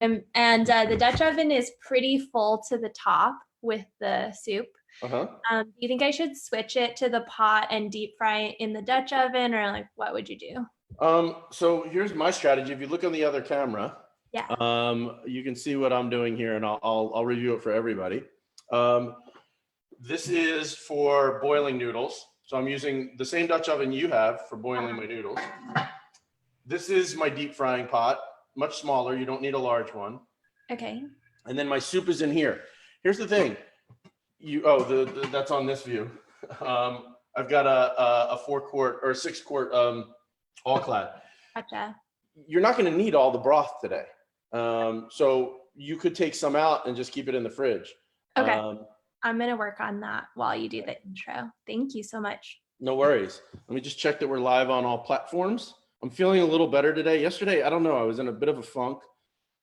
And the Dutch oven is pretty full to the top with the soup. Do you think I should switch it to the pot and deep fry it in the Dutch oven, or like what would you do? So here's my strategy. If you look on the other camera, you can see what I'm doing here, and I'll review it for everybody. This is for boiling noodles. So I'm using the same Dutch oven you have for boiling my noodles. This is my deep frying pot, much smaller. You don't need a large one. Okay. And then my soup is in here. Here's the thing. That's on this view. I've got a 4-quart or 6-quart all-clad. Gotcha. You're not going to need all the broth today. So you could take some out and just keep it in the fridge. Okay. I'm going to work on that while you do the intro. Thank you so much. No worries. Let me just check that we're live on all platforms. I'm feeling a little better today. Yesterday, I don't know, I was in a bit of a funk.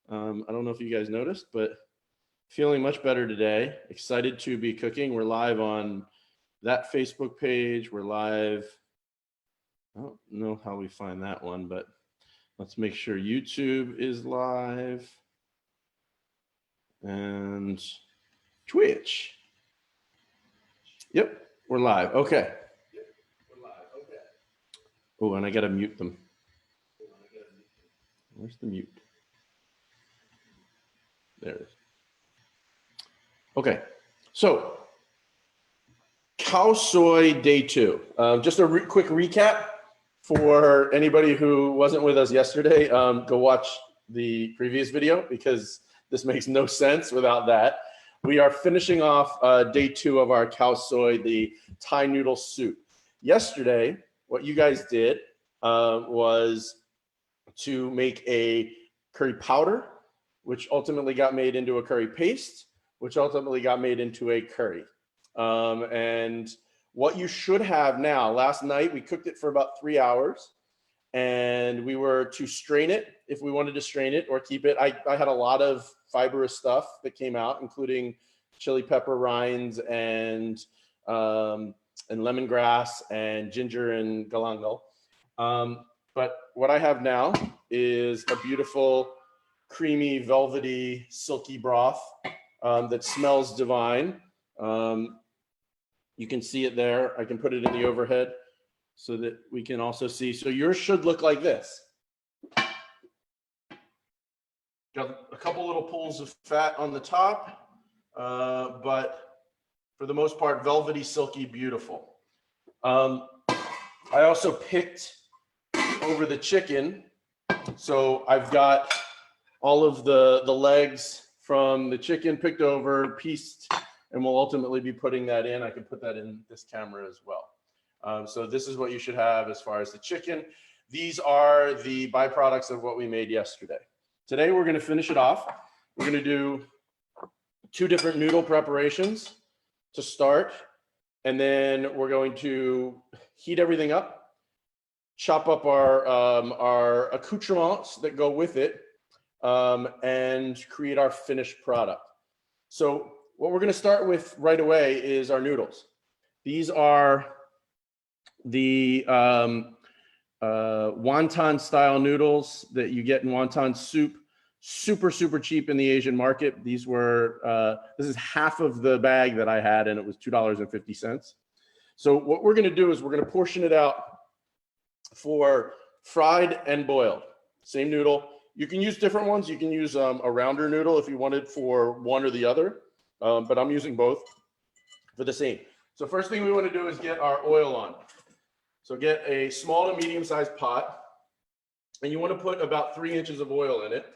I don't know if you guys noticed, but feeling much better today. Excited to be cooking. We're live on that Facebook page. We're live. I don't know how we find that one, but let's make sure YouTube is live. And Twitch. Yep, we're live. Okay. Oh, and I got to mute them. Where's the mute? There it is. Okay, so Khao Soi day 2. Just a quick recap for anybody who wasn't with us yesterday. Go watch the previous video because this makes no sense without that. We are finishing off day 2 of our Khao Soi, the Thai noodle soup. Yesterday, what you guys did was to make a curry powder, which ultimately got made into a curry paste, which ultimately got made into a curry. And what you should have now, last night we cooked it for about 3 hours, and we were to strain it if we wanted to strain it or keep it. I had a lot of fibrous stuff that came out, including chili pepper rinds and lemongrass and ginger and galangal. But what I have now is a beautiful, creamy, velvety, silky broth that smells divine. You can see it there. I can put it in the overhead so that we can also see. So yours should look like this. Got a couple little pools of fat on the top, but for the most part, velvety, silky, beautiful. I also picked over the chicken. So I've got all of the legs from the chicken picked over, pieced, and we'll ultimately be putting that in. I can put that in this camera as well. So this is what you should have as far as the chicken. These are the byproducts of what we made yesterday. Today, we're going to finish it off. We're going to do 2 different noodle preparations to start, and then we're going to heat everything up, chop up our accoutrements that go with it, and create our finished product. So what we're going to start with right away is our noodles. These are the wonton style noodles that you get in wonton soup. Super, super cheap in the Asian market. These were, this is half of the bag that I had, and it was $2.50. So what we're going to do is we're going to portion it out for fried and boiled. Same noodle. You can use different ones. You can use a rounder noodle if you wanted for one or the other, but I'm using both for the same. So first thing we want to do is get our oil on. So get a small to medium-sized pot, and you want to put about 3 inches of oil in it,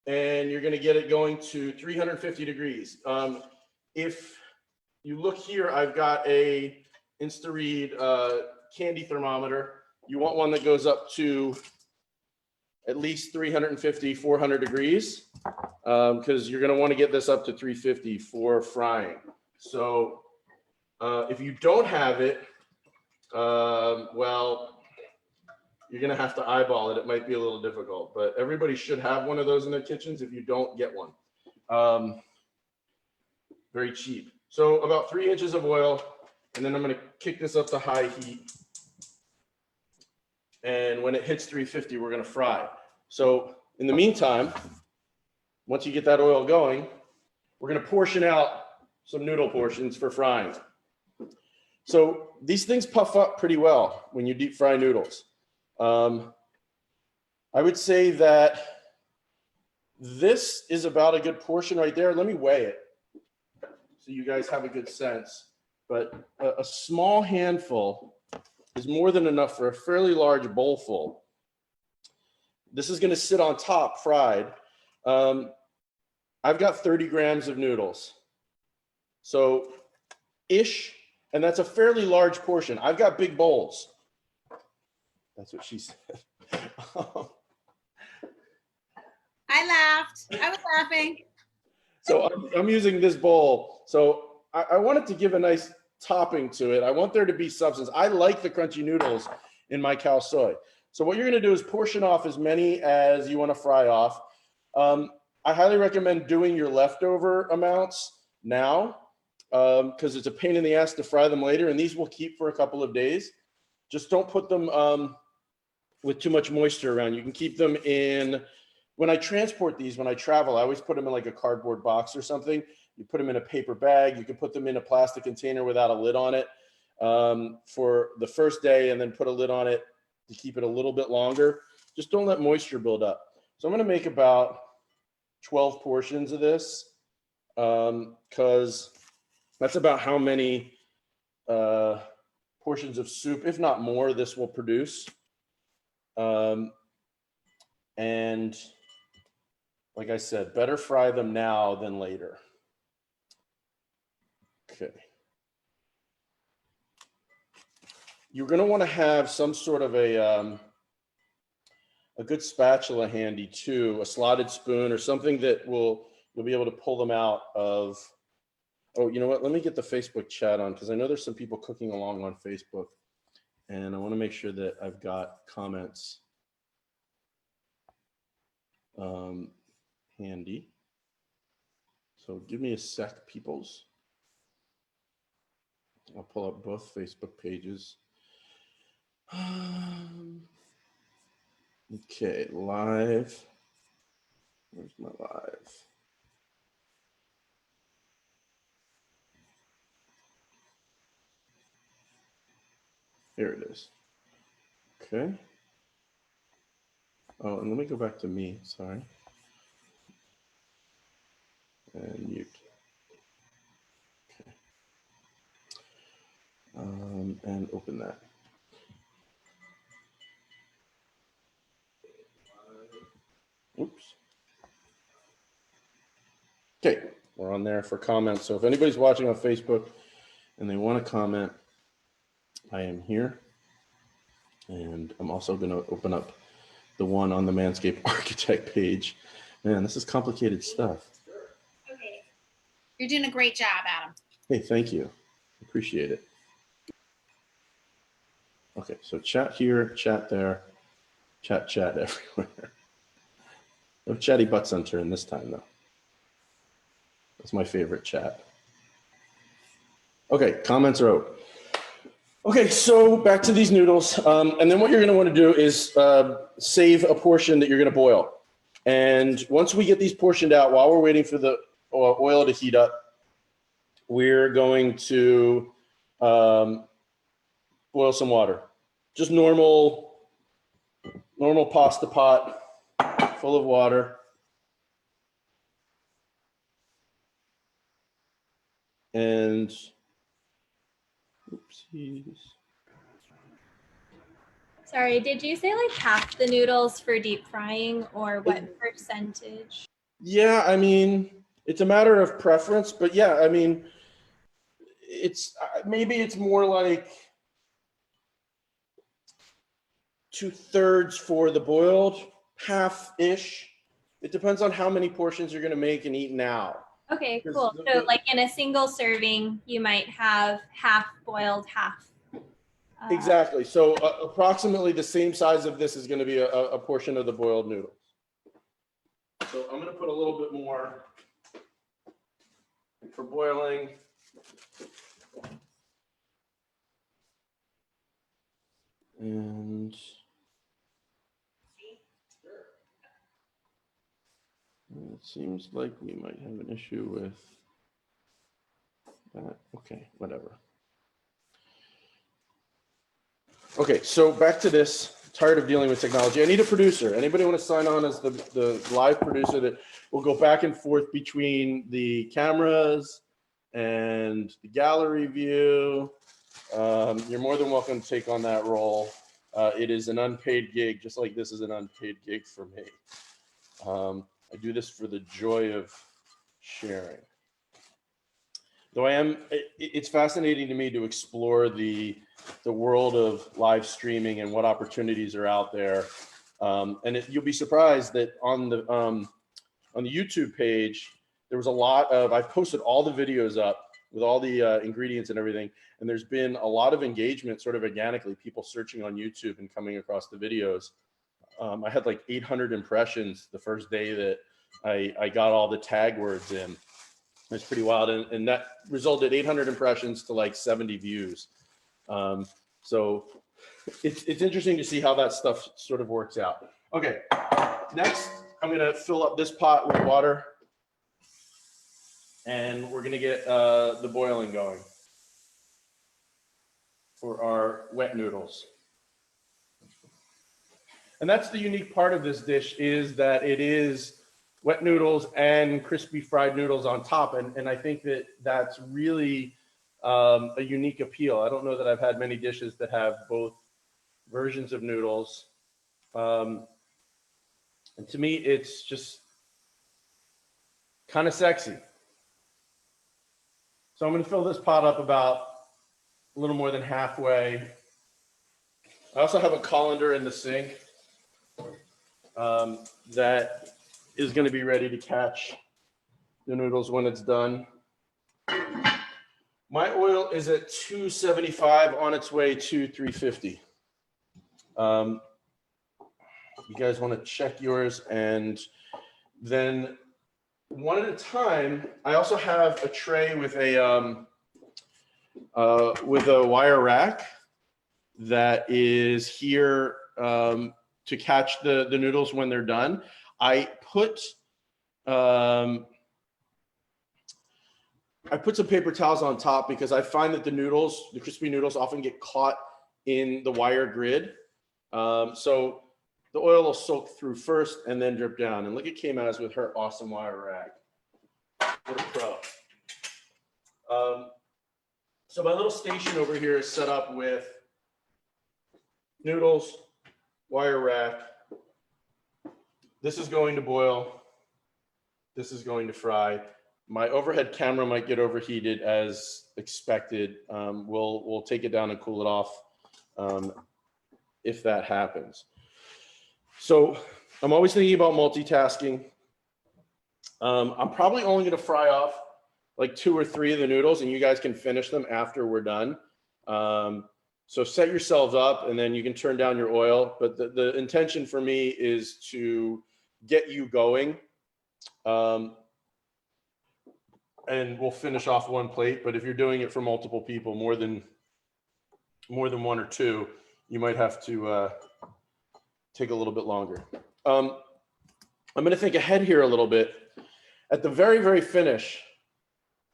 and you're going to get it going to 350 degrees. If you look here, I've got a Insta-Read candy thermometer. You want one that goes up to at least 350, 400 degrees, because you're going to want to get this up to 350 for frying. So if you don't have it, well, you're going to have to eyeball it. It might be a little difficult, but everybody should have one of those in their kitchens. If you don't, get one. Very cheap. So about 3 inches of oil, and then I'm going to kick this up to high heat. And when it hits 350, we're going to fry. So in the meantime, once you get that oil going, we're going to portion out some noodle portions for frying. So these things puff up pretty well when you deep fry noodles. I would say that this is about a good portion right there. Let me weigh it so you guys have a good sense. But a small handful is more than enough for a fairly large bowl full. This is going to sit on top fried. I've got 30 grams of noodles. So ish, and that's a fairly large portion. I've got big bowls. That's what she said. I laughed. I was laughing. So I'm using this bowl. So I want it to give a nice topping to it. I want there to be substance. I like the crunchy noodles in my Khao Soi. So what you're going to do is portion off as many as you want to fry off. I highly recommend doing your leftover amounts now because it's a pain in the ass to fry them later, and these will keep for a couple of days. Just don't put them with too much moisture around. You can keep them in, when I transport these, when I travel, I always put them in like a cardboard box or something. You put them in a paper bag. You can put them in a plastic container without a lid on it for the first day, and then put a lid on it to keep it a little bit longer. Just don't let moisture build up. So I'm going to make about 12 portions of this because that's about how many portions of soup, if not more, this will produce. And like I said, better fry them now than later. Okay. You're going to want to have some sort of a good spatula handy too, a slotted spoon or something that you'll be able to pull them out of. Oh, you know what? Let me get the Facebook chat on because I know there's some people cooking along on Facebook, and I want to make sure that I've got comments handy. So give me a sec, peoples. I'll pull up both Facebook pages. Okay, live. Where's my live? Here it is. Okay. Oh, and let me go back to me. Sorry. And mute. Okay. And open that. Oops. Okay, we're on there for comments. So if anybody's watching on Facebook and they want to comment, I am here. And I'm also going to open up the one on the Manscaped Architect page. Man, this is complicated stuff. Okay. You're doing a great job, Adam. Hey, thank you. Appreciate it. Okay, so chat here, chat there, chat everywhere. No chatty butt center in this time, though. That's my favorite chat. Okay, comments are out. Okay, so back to these noodles. And then what you're going to want to do is save a portion that you're going to boil. And once we get these portioned out, while we're waiting for the oil to heat up, we're going to boil some water. Just normal pasta pot full of water. And oopsies. Sorry, did you say like half the noodles for deep frying, or what percentage? Yeah, I mean, it's a matter of preference, but yeah, I mean, it's maybe it's more like 2/3 for the boiled, half-ish. It depends on how many portions you're going to make and eat now. Okay, cool. So like in a single serving, you might have half boiled, half. Exactly. So approximately the same size of this is going to be a portion of the boiled noodles. So I'm going to put a little bit more for boiling. And It seems like we might have an issue with that. Okay, whatever. Okay, so back to this. Tired of dealing with technology. I need a producer. Anybody want to sign on as the live producer that will go back and forth between the cameras and the gallery view? You're more than welcome to take on that role. It is an unpaid gig, just like this is an unpaid gig for me. I do this for the joy of sharing. Though it's fascinating to me to explore the world of live streaming and what opportunities are out there. And you'll be surprised that on the YouTube page, there was a lot of, I've posted all the videos up with all the ingredients and everything. And there's been a lot of engagement sort of organically, people searching on YouTube and coming across the videos. I had like 800 impressions the first day that I got all the tag words in. It's pretty wild. And that resulted 800 impressions to like 70 views. So it's interesting to see how that stuff sort of works out. Okay, next I'm gonna fill up this pot with water and we're gonna get the boiling going for our wet noodles. And that's the unique part of this dish, is that it is wet noodles and crispy fried noodles on top. And I think that that's really a unique appeal. I don't know that I've had many dishes that have both versions of noodles. And to me, it's just kind of sexy. So I'm going to fill this pot up about a little more than halfway. I also have a colander in the sink that is going to be ready to catch the noodles when it's done. My oil is at 275, on its way to 350. You guys want to check yours, and then one at a time. I also have a tray with a wire rack that is here to catch the noodles when they're done. I put some paper towels on top because I find that the crispy noodles often get caught in the wire grid. So the oil will soak through first and then drip down. And look at Kay-Maz with her awesome wire rack. What a pro. So my little station over here is set up with noodles, wire rack. This is going to boil. This is going to fry. My overhead camera might get overheated as expected. We'll take it down and cool it off if that happens. So I'm always thinking about multitasking. I'm probably only going to fry off like 2 or 3 of the noodles, and you guys can finish them after we're done. So set yourselves up, and then you can turn down your oil. But the intention for me is to get you going. And we'll finish off 1 plate. But if you're doing it for multiple people, more than 1 or 2, you might have to take a little bit longer. I'm going to think ahead here a little bit. At the very, very finish,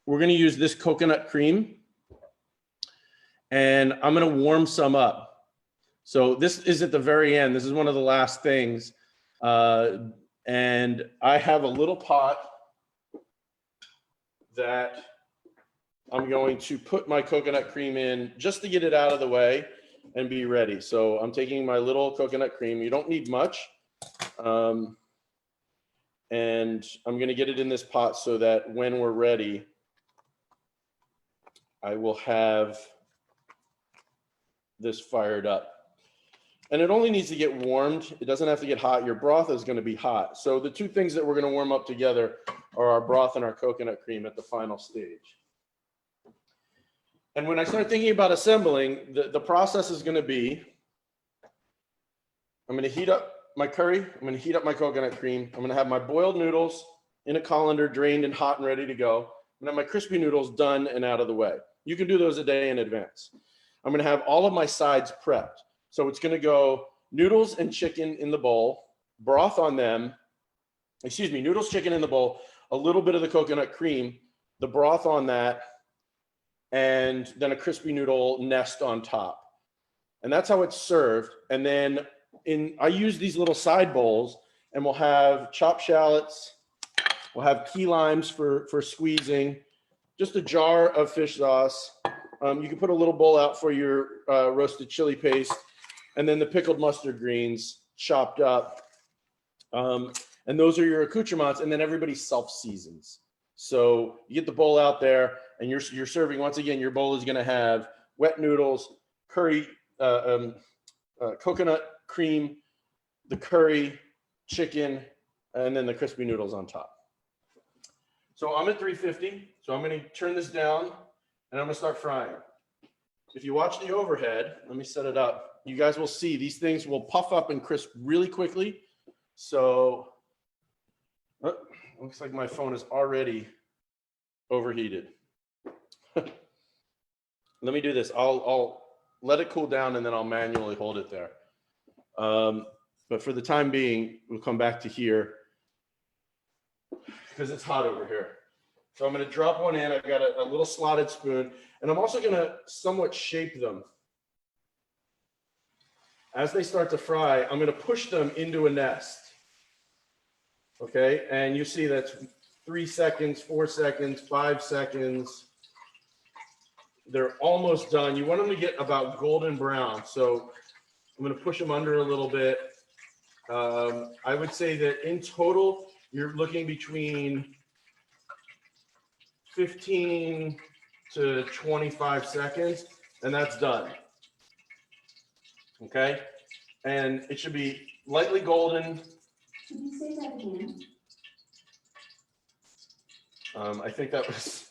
we're going to use this coconut cream, and I'm going to warm some up. So this is at the very end. This is one of the last things. And I have a little pot that I'm going to put my coconut cream in just to get it out of the way and be ready. So I'm taking my little coconut cream. You don't need much. And I'm going to get it in this pot so that when we're ready, I will have this fired up. And it only needs to get warmed. It doesn't have to get hot. Your broth is going to be hot. So the 2 things that we're going to warm up together are our broth and our coconut cream at the final stage. And when I start thinking about assembling, the process is going to be, I'm going to heat up my curry. I'm going to heat up my coconut cream. I'm going to have my boiled noodles in a colander, drained and hot and ready to go. I'm going to have my crispy noodles done and out of the way. You can do those a day in advance. I'm going to have all of my sides prepped. So it's going to go noodles and chicken in the bowl, broth on them, excuse me, noodles, chicken in the bowl, a little bit of the coconut cream, the broth on that, and then a crispy noodle nest on top. And that's how it's served. And then I use these little side bowls, and we'll have chopped shallots, we'll have key limes for squeezing, just a jar of fish sauce. You can put a little bowl out for your roasted chili paste, and then the pickled mustard greens chopped up. And those are your accoutrements, and then everybody self-seasons. So you get the bowl out there, and you're serving, once again, your bowl is gonna have wet noodles, curry, coconut cream, the curry, chicken, and then the crispy noodles on top. So I'm at 350, so I'm gonna turn this down, and I'm gonna start frying. If you watch the overhead, let me set it up, you guys will see these things will puff up and crisp really quickly. So, looks like my phone is already overheated. Let me do this. I'll let it cool down, and then I'll manually hold it there. But for the time being, we'll come back to here because it's hot over here. So I'm going to drop one in. I've got a little slotted spoon, and I'm also going to somewhat shape them. As they start to fry, I'm going to push them into a nest. Okay, and you see that's 3 seconds, 4 seconds, 5 seconds. They're almost done. You want them to get about golden brown. So I'm going to push them under a little bit. I would say that in total, you're looking between 15 to 25 seconds, and that's done. Okay, and it should be lightly golden. Could you say that again? I think that was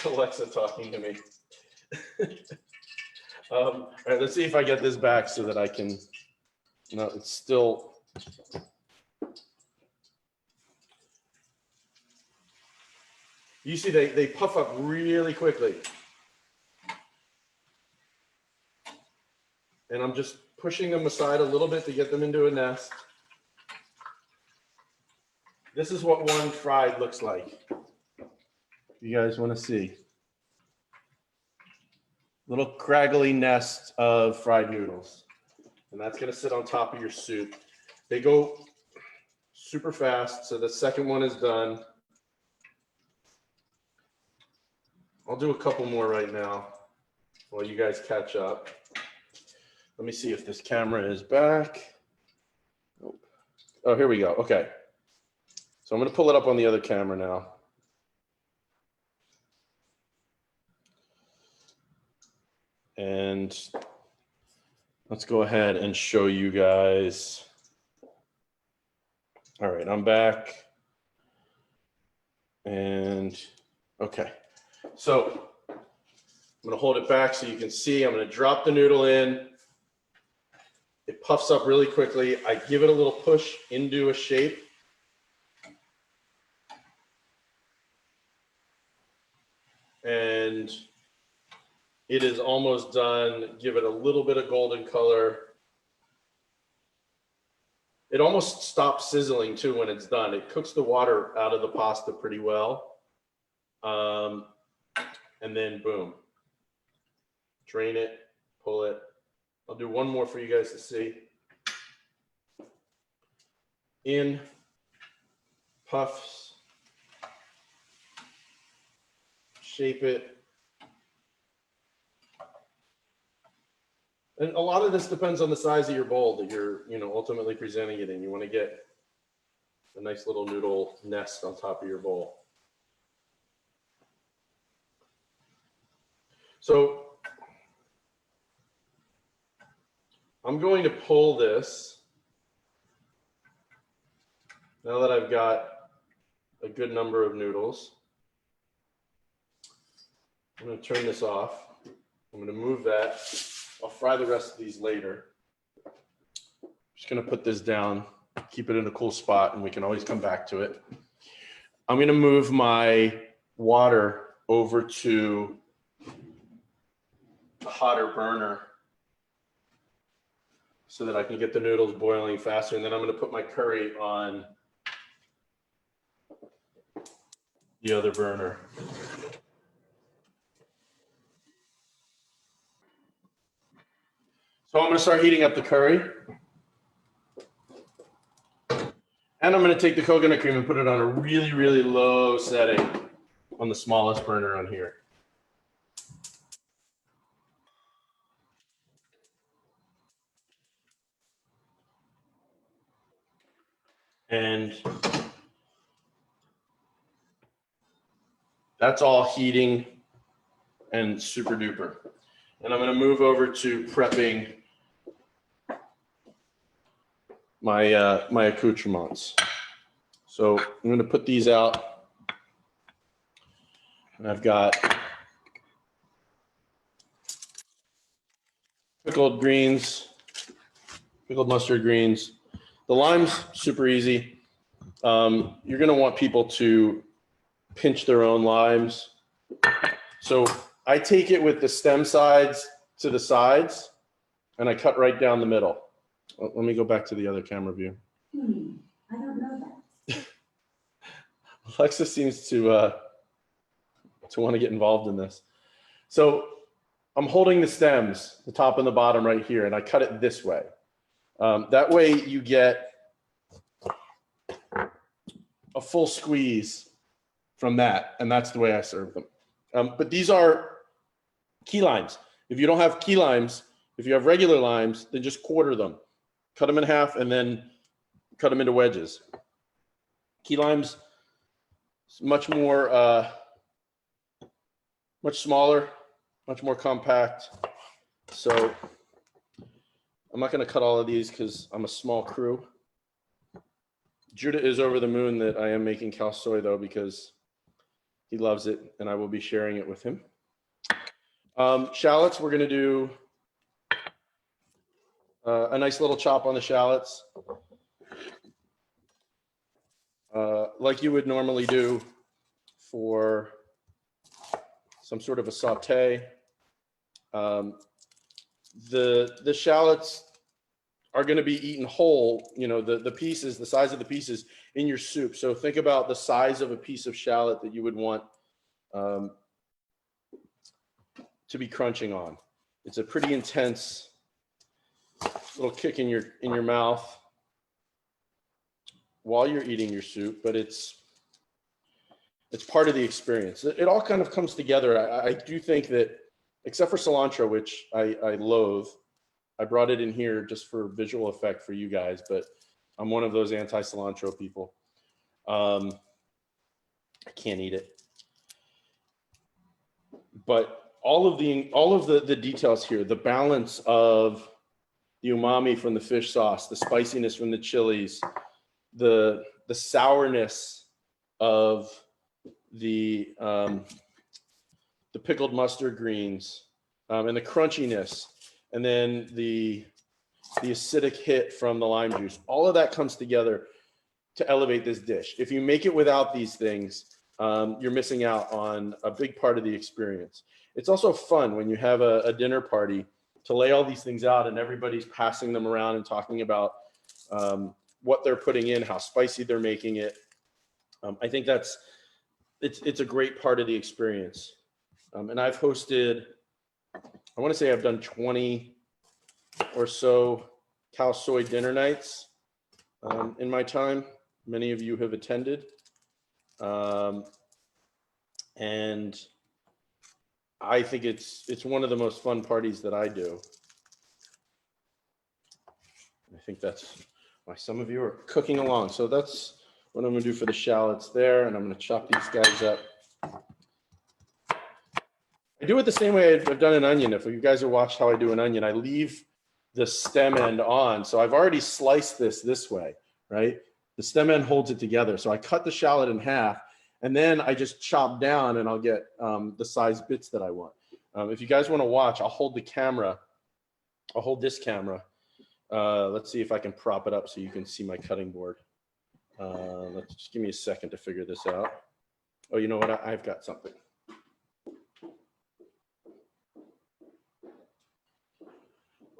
Alexa talking to me. All right, let's see if I get this back so that I can. No, it's still. You see, they puff up really quickly, and I'm just pushing them aside a little bit to get them into a nest. This is what one fried looks like. You guys want to see? Little craggly nest of fried noodles. And that's going to sit on top of your soup. They go super fast, so the second one is done. I'll do a couple more right now while you guys catch up. Let me see if this camera is back. Nope. Oh, here we go. Okay. So I'm going to pull it up on the other camera now. And let's go ahead and show you guys. All right, I'm back. And okay. So I'm going to hold it back so you can see. I'm going to drop the noodle in. It puffs up really quickly. I give it a little push into a shape. And it is almost done. Give it a little bit of golden color. It almost stops sizzling too when it's done. It cooks the water out of the pasta pretty well. And then boom. Drain it, pull it. I'll do one more for you guys to see. In, puffs, shape it. And a lot of this depends on the size of your bowl that you're, ultimately presenting it in. You want to get a nice little noodle nest on top of your bowl. So I'm going to pull this now that I've got a good number of noodles. I'm going to turn this off. I'm going to move that. I'll fry the rest of these later. I'm just going to put this down, keep it in a cool spot, and we can always come back to it. I'm going to move my water over to a hotter burner so that I can get the noodles boiling faster. And then I'm going to put my curry on the other burner. So I'm going to start heating up the curry. And I'm going to take the coconut cream and put it on a really, really low setting on the smallest burner on here. And that's all heating and super duper. And I'm going to move over to prepping my my accoutrements. So I'm going to put these out. And I've got pickled greens, pickled mustard greens. The lime's super easy. You're going to want people to pinch their own limes. So I take it with the stem sides to the sides, and I cut right down the middle. Let me go back to the other camera view. I don't know that. Alexa seems to want to get involved in this. So I'm holding the stems, the top and the bottom right here, and I cut it this way. That way you get a full squeeze from that, and that's the way I serve them. But these are key limes. If you don't have key limes, if you have regular limes, then just quarter them. Cut them in half and then cut them into wedges. Key limes, much more, much smaller, much more compact. So I'm not going to cut all of these because I'm a small crew. Judah is over the moon that I am making Khao Soi, though, because he loves it, and I will be sharing it with him. Shallots, we're going to do a nice little chop on the shallots, like you would normally do for some sort of a saute. The shallots are going to be eaten whole, you know, the pieces, the size of the pieces in your soup. So think about the size of a piece of shallot that you would want to be crunching on. It's a pretty intense little kick in your mouth while you're eating your soup, but it's part of the experience. It all kind of comes together. I do think that, except for cilantro, which I loathe, I brought it in here just for visual effect for you guys, but I'm one of those anti-cilantro people. I can't eat it. But all of the details here, the balance of the umami from the fish sauce, the spiciness from the chilies, the sourness of the pickled mustard greens, and the crunchiness, and then the acidic hit from the lime juice. All of that comes together to elevate this dish. If you make it without these things, you're missing out on a big part of the experience. It's also fun when you have a dinner party to lay all these things out and everybody's passing them around and talking about what they're putting in, how spicy they're making it. I think it's a great part of the experience. And I've hosted, I want to say I've done 20 or so Khao Soi dinner nights in my time. Many of you have attended. And I think it's one of the most fun parties that I do. I think that's why some of you are cooking along. So that's what I'm going to do for the shallots there, and I'm going to chop these guys up. I do it the same way I've done an onion. If you guys have watched how I do an onion, I leave the stem end on. So I've already sliced this way, right? The stem end holds it together. So I cut the shallot in half, and then I just chop down, and I'll get the size bits that I want. If you guys want to watch, I'll hold the camera. I'll hold this camera. Let's see if I can prop it up so you can see my cutting board. Let's just give me a second to figure this out. Oh, you know what? I've got something.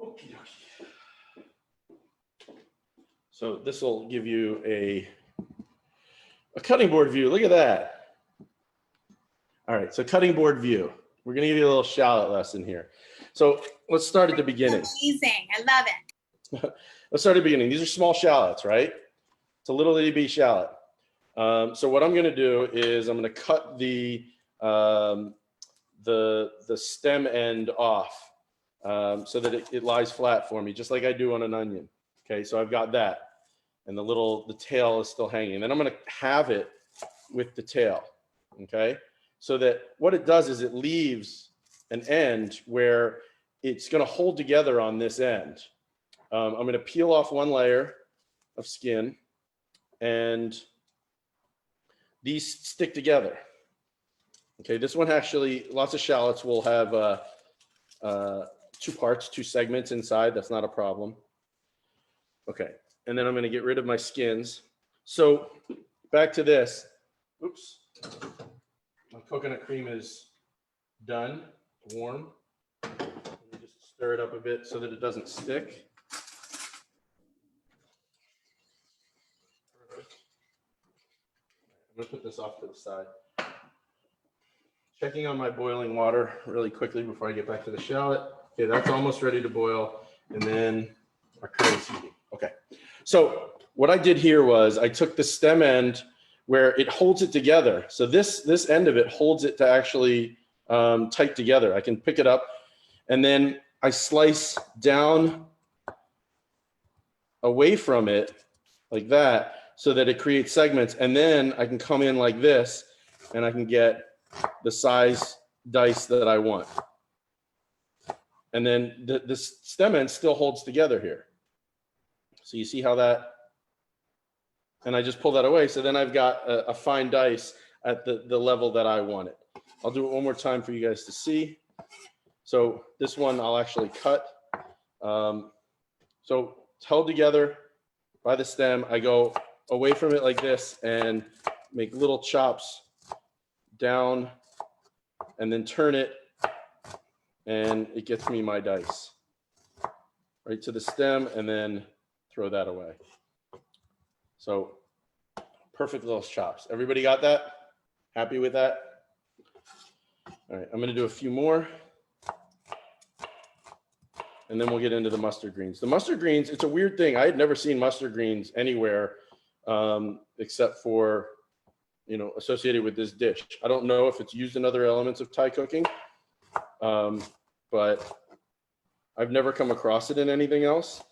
Okie dokie. So this will give you a cutting board view. Look at that. All right, so cutting board view. We're gonna give you a little shallot lesson here. So let's start at the beginning. Amazing. I love it. Let's start at the beginning. These are small shallots, right? It's a little itty bitty shallot. So what I'm gonna do is I'm gonna cut the stem end off so that it lies flat for me, just like I do on an onion. Okay, so I've got that, and the tail is still hanging. Then I'm gonna have it with the tail, okay? So that what it does is it leaves an end where it's gonna hold together on this end. I'm gonna peel off one layer of skin, and these stick together. Okay, this one actually, lots of shallots will have two parts, two segments inside. That's not a problem. Okay, and then I'm gonna get rid of my skins. So back to this. Oops, my coconut cream is done, warm. Let me just stir it up a bit so that it doesn't stick. Perfect. I'm gonna put this off to the side. Checking on my boiling water really quickly before I get back to the shallot. Okay, that's almost ready to boil. And then our curry seeding. Okay, so what I did here was I took the stem end where it holds it together. So this end of it holds it to actually tight together. I can pick it up, and then I slice down away from it like that so that it creates segments. And then I can come in like this, and I can get the size dice that I want. And then the stem end still holds together here. So you see how that, and I just pull that away. So then I've got a fine dice at the level that I want it. I'll do it one more time for you guys to see. So this one I'll actually cut. So it's held together by the stem. I go away from it like this and make little chops down and then turn it, and it gets me my dice right to the stem, and then throw that away. So perfect little chops. Everybody got that? Happy with that? All right, I'm gonna do a few more, and then we'll get into the mustard greens. The mustard greens, it's a weird thing. I had never seen mustard greens anywhere except for, you know, associated with this dish. I don't know if it's used in other elements of Thai cooking, but I've never come across it in anything else.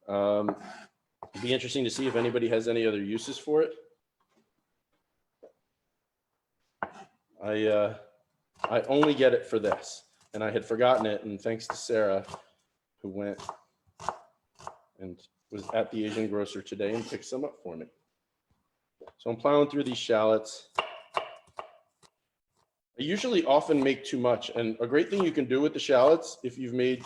It'd be interesting to see if anybody has any other uses for it. I only get it for this, and I had forgotten it, and thanks to Sarah, who went and was at the Asian grocer today and picked some up for me. So I'm plowing through these shallots. I usually often make too much, and a great thing you can do with the shallots, if you've made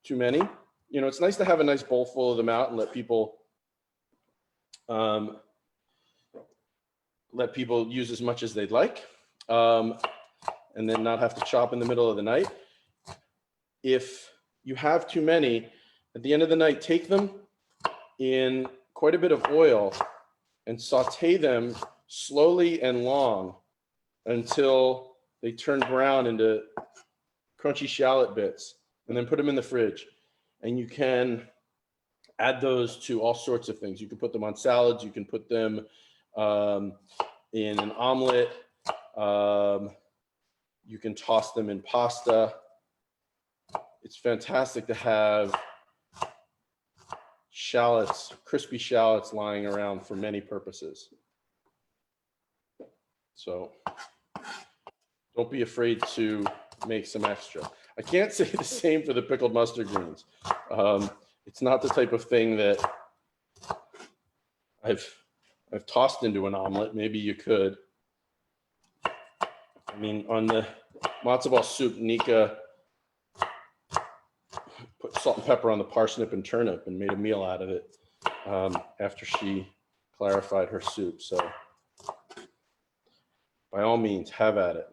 too many, you know, it's nice to have a nice bowl full of them out and let people use as much as they'd like, and then not have to chop in the middle of the night. If you have too many, at the end of the night, take them in quite a bit of oil and saute them slowly and long until they turn brown into crunchy shallot bits, and then put them in the fridge. And you can add those to all sorts of things. You can put them on salads. You can put them in an omelet. You can toss them in pasta. It's fantastic to have shallots, crispy shallots lying around for many purposes. So don't be afraid to make some extra. I can't say the same for the pickled mustard greens. It's not the type of thing that I've tossed into an omelet. Maybe you could. I mean, on the matzo ball soup, Nika put salt and pepper on the parsnip and turnip and made a meal out of it after she clarified her soup. So by all means, have at it.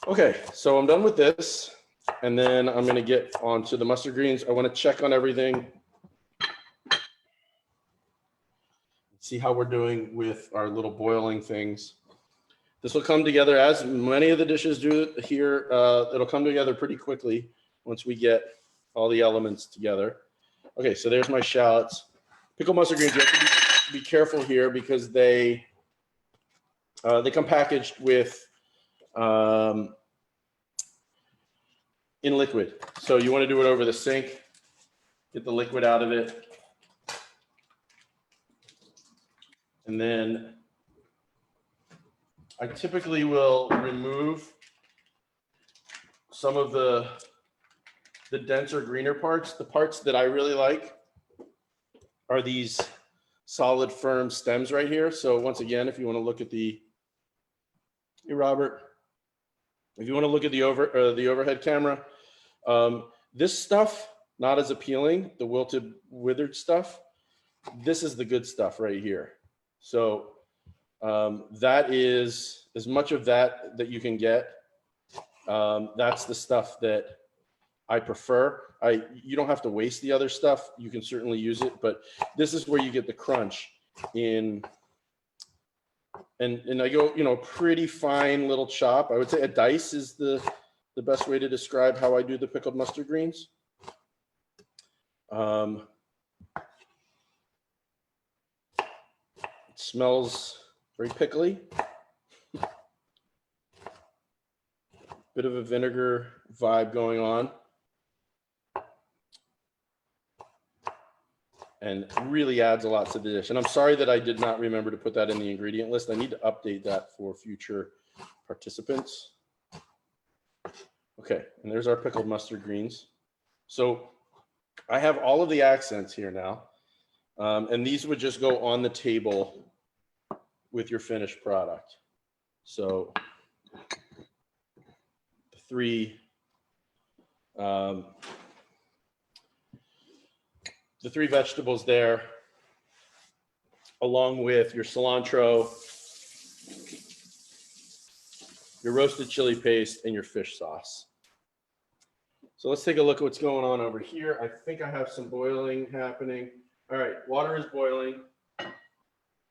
Okay, so I'm done with this, and then I'm going to get onto the mustard greens. I want to check on everything see how we're doing with our little boiling things. This will come together, as many of the dishes do here. It'll come together pretty quickly once we get all the elements together. Okay, so there's my shallots. Pickled mustard greens, you have to be careful here because they come packaged with in liquid. So you want to do it over the sink, get the liquid out of it. And then I typically will remove some of the denser, greener parts. The parts that I really like are these solid, firm stems right here. So once again, if you want to look at the, hey Robert, if you want to look at the overhead camera, this stuff, not as appealing, the wilted, withered stuff, this is the good stuff right here. So that is as much of that you can get. That's the stuff that I prefer. You don't have to waste the other stuff. You can certainly use it, but this is where you get the crunch in. And I go, you know, pretty fine little chop. I would say a dice is the best way to describe how I do the pickled mustard greens. It smells very pickly. Bit of a vinegar vibe going on. And really adds a lot to the dish. And I'm sorry that I did not remember to put that in the ingredient list. I need to update that for future participants. Okay, and there's our pickled mustard greens. So I have all of the accents here now. And these would just go on the table with your finished product. So the three vegetables there, along with your cilantro, your roasted chili paste, and your fish sauce. So let's take a look at what's going on over here. I think I have some boiling happening. All right, water is boiling.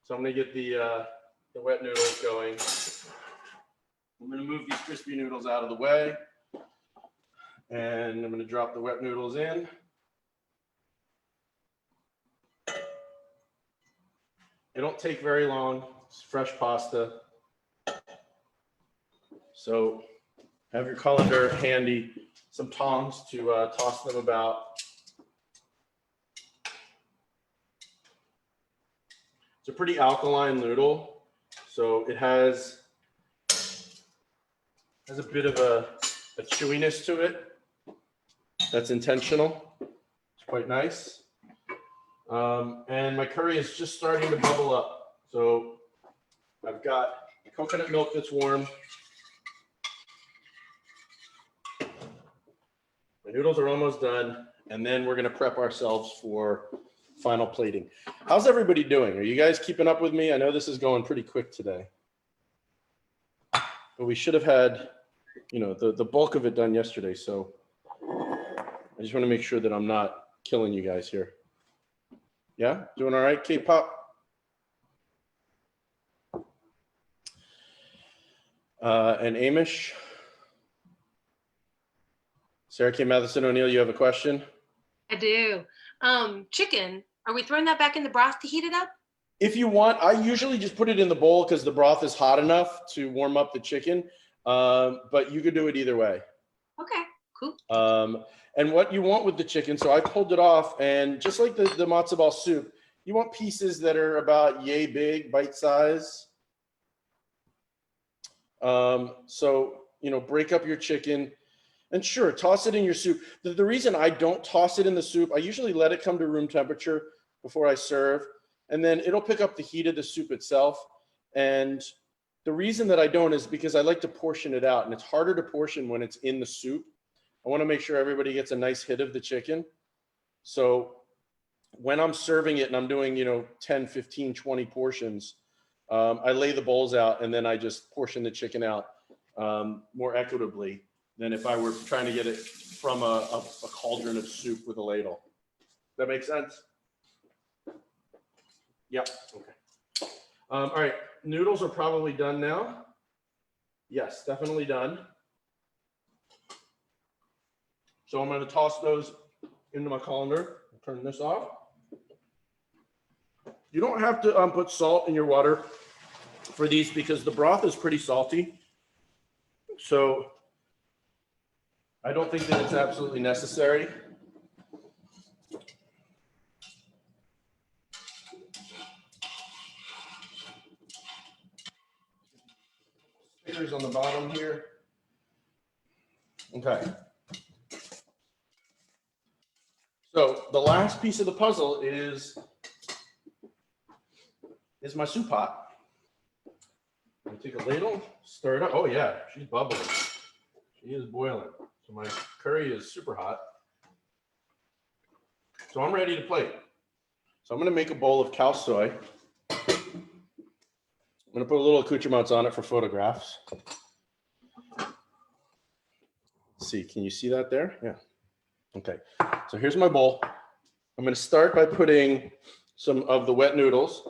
So I'm gonna get the wet noodles going. I'm gonna move these crispy noodles out of the way. And I'm gonna drop the wet noodles in. It don't take very long. It's fresh pasta. So have your colander handy, some tongs to toss them about. It's a pretty alkaline noodle, so it has a bit of a chewiness to it. That's intentional. It's quite nice. And my curry is just starting to bubble up. So I've got coconut milk that's warm. My noodles are almost done. And then we're gonna prep ourselves for final plating. How's everybody doing? Are you guys keeping up with me? I know this is going pretty quick today. But we should have had, you know, the bulk of it done yesterday. So I just wanna make sure that I'm not killing you guys here. Yeah, doing all right, K-pop? And Amish? Sarah K. Matheson O'Neill, you have a question? I do. Chicken, are we throwing that back in the broth to heat it up? If you want, I usually just put it in the bowl because the broth is hot enough to warm up the chicken, but you could do it either way. Okay, cool. And what you want with the chicken, so I pulled it off, and just like the matzo ball soup, you want pieces that are about yay big, bite size. So, you know, break up your chicken and sure, toss it in your soup. The reason I don't toss it in the soup, I usually let it come to room temperature before I serve, and then it'll pick up the heat of the soup itself. And the reason that I don't is because I like to portion it out, and it's harder to portion when it's in the soup. I want to make sure everybody gets a nice hit of the chicken. So when I'm serving it and I'm doing, you know, 10, 15, 20 portions, I lay the bowls out and then I just portion the chicken out more equitably than if I were trying to get it from a cauldron of soup with a ladle. That make sense? Yep. Okay. All right, noodles are probably done now. Yes, definitely done. So I'm going to toss those into my colander. Turn this off. You don't have to put salt in your water for these because the broth is pretty salty. So I don't think that it's absolutely necessary. Stickers on the bottom here. Okay. So the last piece of the puzzle is my soup pot. I'm gonna take a ladle, stir it up. Oh yeah, she's bubbling. She is boiling. So my curry is super hot. So I'm ready to plate. So I'm gonna make a bowl of Khao Soi. I'm gonna put a little accoutrements on it for photographs. Let's see, can you see that there? Yeah. Okay, so here's my bowl. I'm gonna start by putting some of the wet noodles.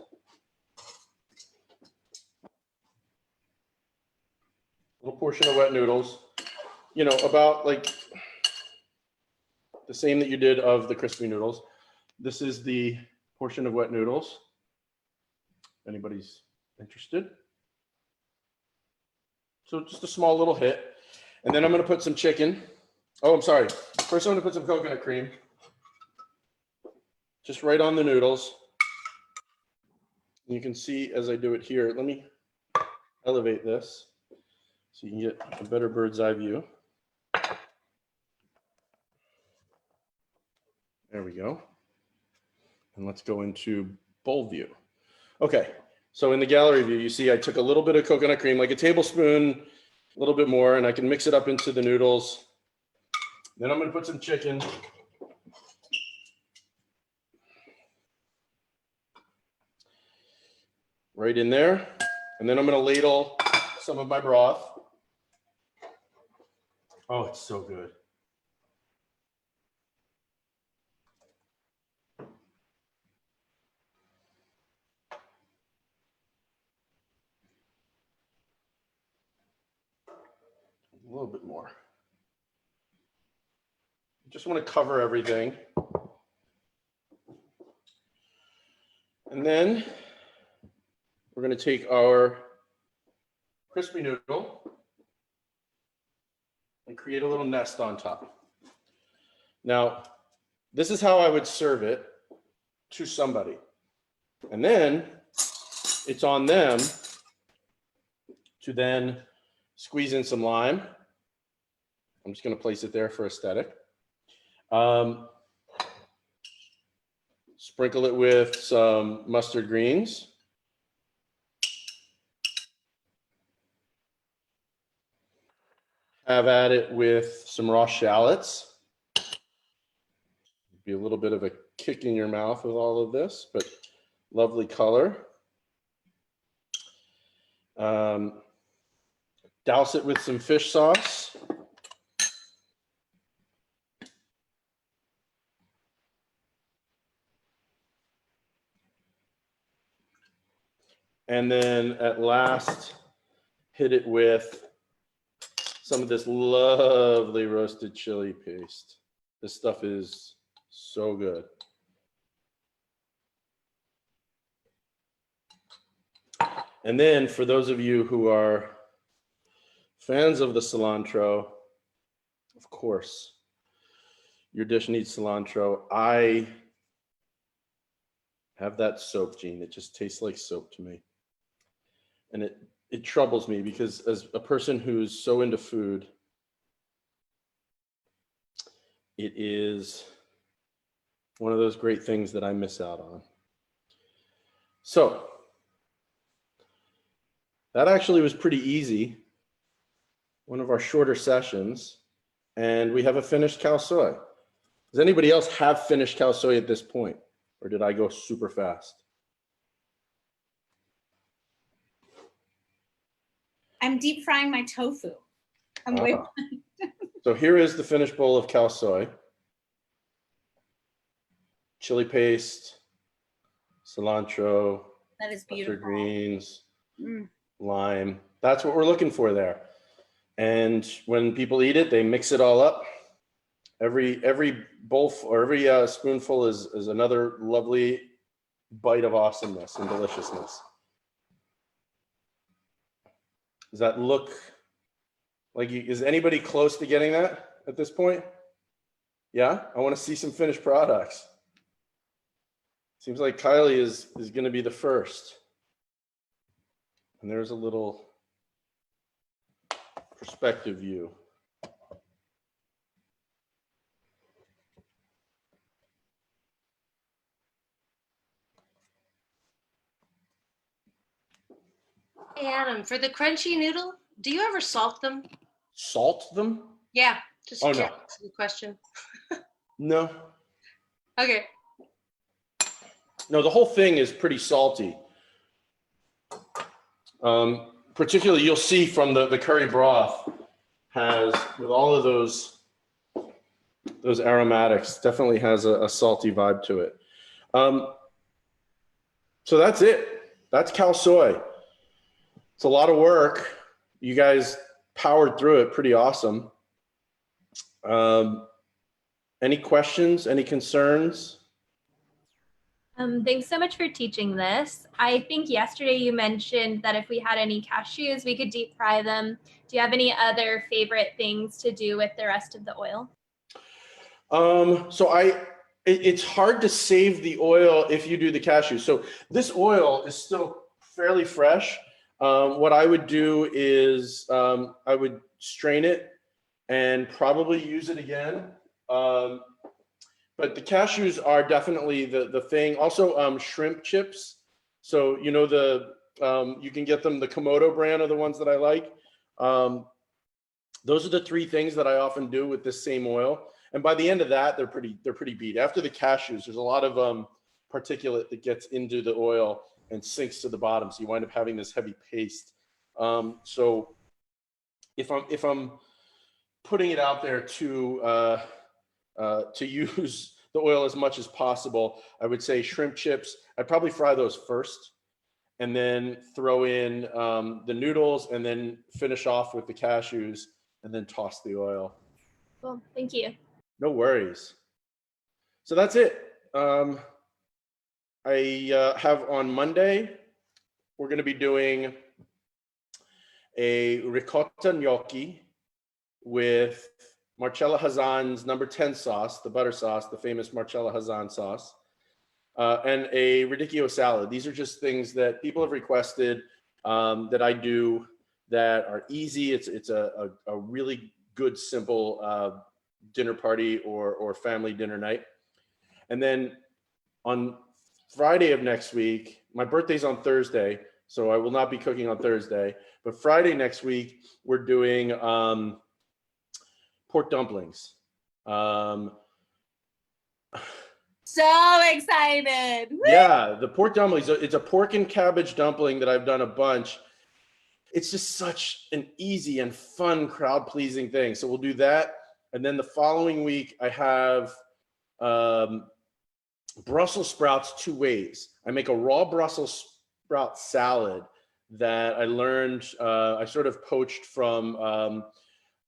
A little portion of wet noodles. You know, about like the same that you did of the crispy noodles. This is the portion of wet noodles. If anybody's interested. So just a small little hit. And then I'm gonna put some chicken. Oh, I'm sorry. First I'm gonna put some coconut cream. Just right on the noodles. You can see as I do it here, let me elevate this so you can get a better bird's eye view. There we go. And let's go into bowl view. Okay, so in the gallery view, you see I took a little bit of coconut cream, like a tablespoon, a little bit more, and I can mix it up into the noodles. Then I'm gonna put some chicken. Right in there. And then I'm gonna ladle some of my broth. Oh, it's so good. A little bit more. Just want to cover everything. And then we're going to take our crispy noodle and create a little nest on top. Now, this is how I would serve it to somebody. And then it's on them to then squeeze in some lime. I'm just going to place it there for aesthetic. Sprinkle it with some mustard greens. Have at it with some raw shallots. Be a little bit of a kick in your mouth with all of this, but lovely color. Douse it with some fish sauce. And then at last, hit it with some of this lovely roasted chili paste. This stuff is so good. And then for those of you who are fans of the cilantro, of course, your dish needs cilantro. I have that soap, Gene. It just tastes like soap to me. And it troubles me because as a person who's so into food, it is one of those great things that I miss out on. So that actually was pretty easy. One of our shorter sessions, and we have a finished Khao Soi. Does anybody else have finished Khao Soi at this point? Or did I go super fast? I'm deep frying my tofu. I'm waiting. So here is the finished bowl of Khao Soi. Chili paste, cilantro, That is mustard beautiful. greens, Mm. lime. That's what we're looking for there. And when people eat it, they mix it all up. Every bowl or every spoonful is another lovely bite of awesomeness and deliciousness. Does that look like is anybody close to getting that at this point? Yeah, I want to see some finished products. Seems like Kylie is going to be the first. And there's a little perspective view. Hey, Adam, for the crunchy noodle, do you ever salt them? Salt them? Yeah, just Oh, a no. curiosity question. No. Okay. No, the whole thing is pretty salty. Particularly, you'll see from the curry broth has, with all of those aromatics, definitely has a salty vibe to it. So that's it. That's Khao Soi. It's a lot of work. You guys powered through it pretty awesome. Any questions? Any concerns? Thanks so much for teaching this. I think yesterday you mentioned that if we had any cashews, we could deep fry them. Do you have any other favorite things to do with the rest of the oil? So it's hard to save the oil if you do the cashews. So this oil is still fairly fresh. What I would do is I would strain it and probably use it again. But the cashews are definitely the thing. Also, shrimp chips. So, you know, you can get them, the Komodo brand are the ones that I like. Those are the three things that I often do with this same oil. And by the end of that, they're pretty beat. After the cashews, there's a lot of particulate that gets into the oil and sinks to the bottom. So you wind up having this heavy paste. So if I'm putting it out there to use the oil as much as possible, I would say shrimp chips. I'd probably fry those first and then throw in the noodles and then finish off with the cashews and then toss the oil. Cool, thank you. No worries. So that's it. I have on Monday, we're going to be doing a ricotta gnocchi with Marcella Hazan's number 10 sauce, the butter sauce, the famous Marcella Hazan sauce, and a radicchio salad. These are just things that people have requested that I do that are easy. It's a really good, simple dinner party or family dinner night. And then on Friday of next week, my birthday's on Thursday, so I will not be cooking on Thursday. But Friday next week, we're doing pork dumplings. So excited. Woo! Yeah, the pork dumplings. It's a pork and cabbage dumpling that I've done a bunch. It's just such an easy and fun crowd-pleasing thing. So we'll do that. And then the following week, I have Brussels sprouts two ways. I make a raw Brussels sprout salad that I learned, I sort of poached from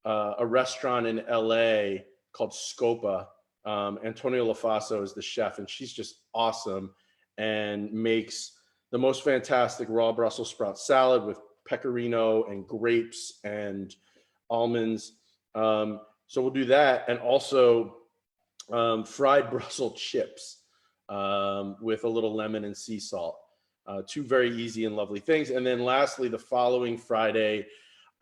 a restaurant in LA called Scopa. Antonio LaFaso is the chef, and she's just awesome and makes the most fantastic raw Brussels sprout salad with pecorino and grapes and almonds. So we'll do that, and also fried Brussels chips with a little lemon and sea salt. Two very easy and lovely things. And then lastly, the following Friday,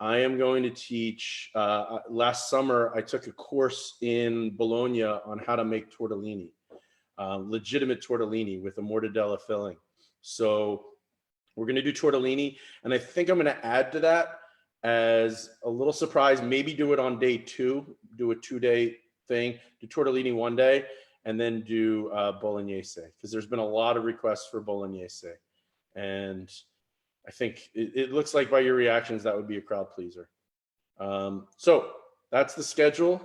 I am going to teach, last summer, I took a course in Bologna on how to make tortellini, legitimate tortellini with a mortadella filling. So we're going to do tortellini. And I think I'm going to add to that as a little surprise, maybe do it on day 2, do a 2-day thing, do tortellini one day, and then do bolognese, because there's been a lot of requests for bolognese. And I think it looks like by your reactions, that would be a crowd pleaser. So that's the schedule.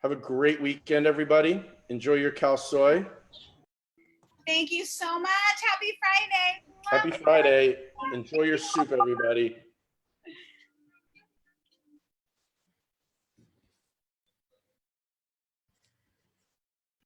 Have a great weekend, everybody. Enjoy your Khao Soi. Thank you so much. Happy Friday. Happy Friday. Enjoy your soup, everybody.